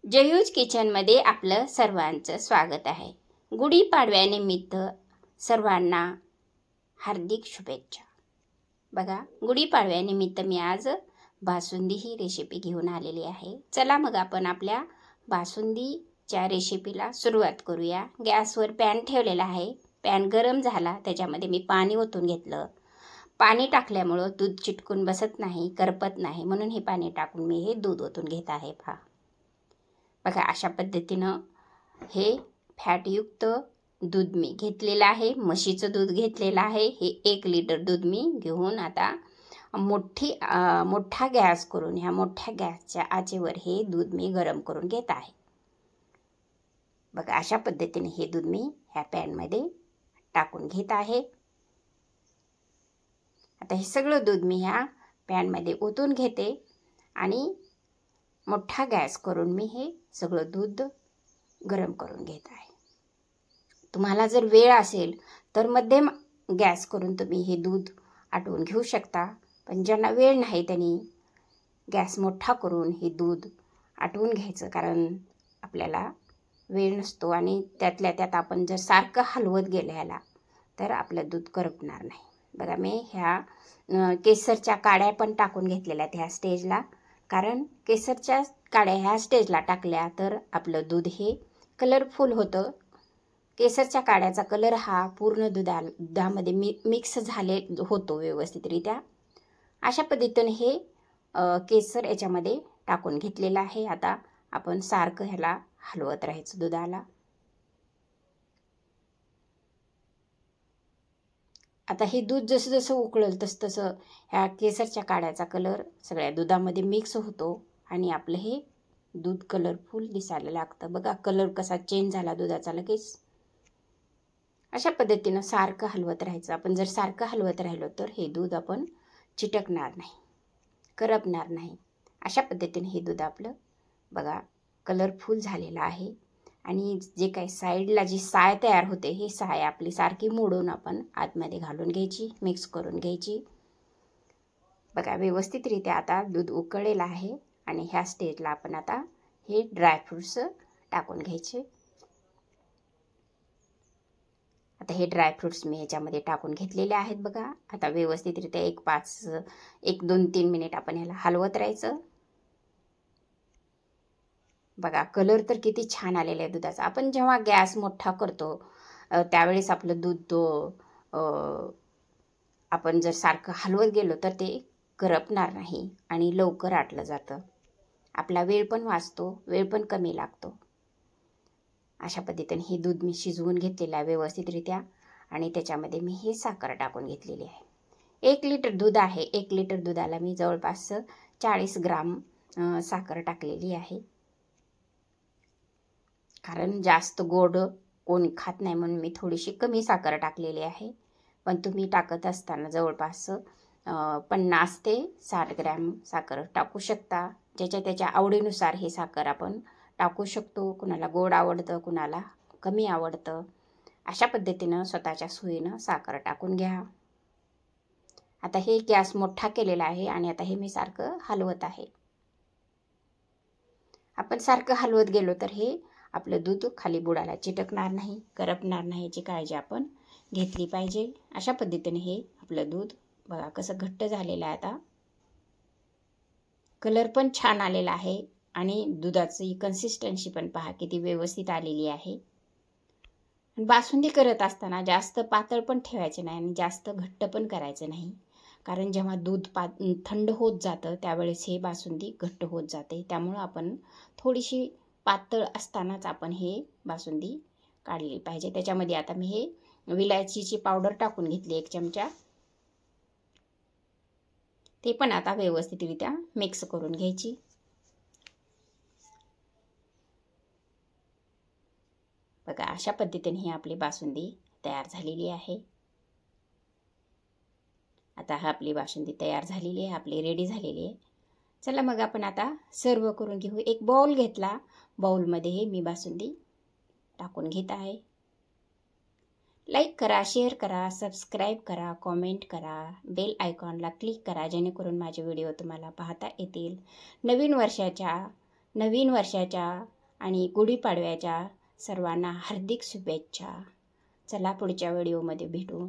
जयूज किचनमध्ये आपलं सर्वांचं स्वागत आहे। गुढीपाडव्यानिमित्त सर्वांना हार्दिक शुभेच्छा। बघा, गुढीपाडव्यानिमित्त मी आज बासुंदी ही रेसिपी घेऊन आलेली आहे। चला मग आपण आपल्या बासुंदीच्या रेसिपीला सुरुवात करूया। गॅसवर पॅन ठेवलेला आहे। पॅन गरम झाला, त्याच्यामध्ये मी पाणी ओतून घेतलं। पाणी टाकल्यामुळे दूध चिटकून बसत नाही, करपत नाही, म्हणून हे पाणी टाकून मी हे दूध ओतून घेत आहे। बघा, अशा पद्धतीनं हे फॅटयुक्त दूध मी घेतलेलं आहे। म्हशीचं दूध घेतलेलं आहे। हे 1 लिटर दूध मी घेऊन आता मोठा गॅस करून ह्या मोठ्या गॅसच्या आचेवर हे दूध मी गरम करून घेत आहे। बघा, अशा पद्धतीने हे दूध मी ह्या पॅनमध्ये टाकून घेत आहे। आता हे सगळं दूध मी ह्या पॅनमध्ये ओतून घेते आणि मोठा गॅस करून मी हे सगळं दूध गरम करून घेत आहे। तुम्हाला जर वेळ असेल तर मध्यम गॅस करून तुम्ही हे दूध आटवून घेऊ शकता, पण ज्यांना वेळ नाही त्यांनी गॅस मोठा करून हे दूध आटवून घ्यायचं, कारण आपल्याला वेळ नसतो आणि त्यातल्या त्यात आपण जर सारखं हलवत गेलं ह्याला तर आपलं दूध करपणार नाही। बघा, मी ह्या केसरच्या काड्या पण टाकून घेतलेल्या आहेत ह्या स्टेजला, कारण केसरच्या काड्या ह्या स्टेजला टाकल्या तर आपलं दूध हे कलरफुल होतं। केसरच्या काड्याचा कलर हा पूर्ण दुधामध्ये मिक्स झाले होतो व्यवस्थितरित्या। अशा पद्धतीने हे केसर याच्यामध्ये टाकून घेतलेलं आहे। आता आपण सारखं ह्याला हलवत राहायचं दुधाला। आता हे दूध जसं जसं उकळेल तसं ह्या केसरच्या काड्याचा कलर सगळ्या दुधामध्ये मिक्स होतो आणि आपलं हे दूध कलरफुल दिसायला लागतं। बघा, कलर कसा चेंज झाला दुधाचा लगेच। अशा पद्धतीनं सारखं हलवत राहायचं। आपण जर सारखं हलवत राहिलो तर हे दूध आपण चिटकणार नाही, करपणार नाही। अशा पद्धतीने हे दूध आपलं बघा कलरफुल झालेलं आहे आणि जे काही साईडला जी साय तयार होते, ही साय आपली सारखी मोडून आपण आतमध्ये घालून घ्यायची, मिक्स करून घ्यायची। बघा, व्यवस्थितरित्या आता दूध उकळलेलं आहे आणि ह्या स्टेजला आपण आता हे ड्रायफ्रूट्स टाकून घ्यायचे। आता हे ड्रायफ्रूट्स मी ह्याच्यामध्ये टाकून घेतलेले आहेत। बघा, आता व्यवस्थितरित्या 1, 2, 3 मिनिट आपण ह्याला हलवत राहायचं। बघा, कलर तर किती छान आलेला आहे दुधाचा। आपण जेव्हा गॅस मोठा करतो त्यावेळेस आपलं दूध आपण जर सारखं हलवत गेलो तर ते करपणार नाही आणि लवकर आटलं जातं। आपला वेळ पण वाचतो, वेळ पण कमी लागतो। अशा पद्धतीने हे दूध मी शिजवून घेतलेलं आहे व्यवस्थितरित्या आणि त्याच्यामध्ये मी हे साखर टाकून घेतलेली आहे। 1 लिटर दूध आहे। 1 लिटर दुधाला मी जवळपास 40 ग्राम साखर टाकलेली आहे, कारण जास्त गोड कोणी खात नाही म्हणून मी थोडीशी कमी साखर टाकलेली आहे। पण तुम्ही टाकत असताना जवळपास 50 ते 60 ग्रॅम साखर टाकू शकता। ज्याच्या त्याच्या आवडीनुसार हे साखर आपण टाकू शकतो। कुणाला गोड आवडतं, कुणाला कमी आवडतं। अशा पद्धतीनं स्वतःच्या सोयीनं साखर टाकून घ्या। आता हे गॅस मोठा केलेला आहे आणि आता हे मी सारखं हलवत आहे। आपण सारखं हलवत गेलो तर हे आपलं दूध खाली बुडाला चिटकणार नाही, करपणार नाही, याची काळजी आपण घेतली पाहिजे। अशा पद्धतीने हे आपलं दूध बघा कसं घट्ट झालेलं आहे। आता कलर पण छान आलेला आहे आणि दुधाची कन्सिस्टन्सी पण पहा किती व्यवस्थित आलेली आहे। बासुंदी करत असताना जास्त पातळ पण ठेवायचे नाही आणि जास्त घट्ट पण करायचं नाही, कारण जेव्हा दूध थंड होत जातं त्यावेळेस हे बासुंदी घट्ट होत जाते। त्यामुळे आपण थोडीशी पातळ असतानाच आपण हे बासुंदी काढली पाहिजे। त्याच्यामध्ये आता मी हे विलायचीची पावडर टाकून घेतली 1 चमचा। ते पण आता व्यवस्थितरित्या मिक्स करून घ्यायची। बघा, अशा पद्धतीने ही आपली बासुंदी तयार झालेली आहे। आता हा आपली बासुंदी तयार झालेली आहे, आपली रेडी झालेली आहे। चला मग आपण आता सर्व करून घेऊ। 1 बाउल घेतला, बाउलमध्ये मी बासुंदी टाकून घेत आहे। लाईक करा, शेअर करा, सबस्क्राईब करा, कमेंट करा, बेल आयकॉनला क्लिक करा, जेणेकरून माझे व्हिडिओ तुम्हाला पाहता येतील। नवीन वर्षाच्या आणि गुढीपाडव्याच्या सर्वांना हार्दिक शुभेच्छा. चला पुढच्या व्हिडिओमध्ये भेटू.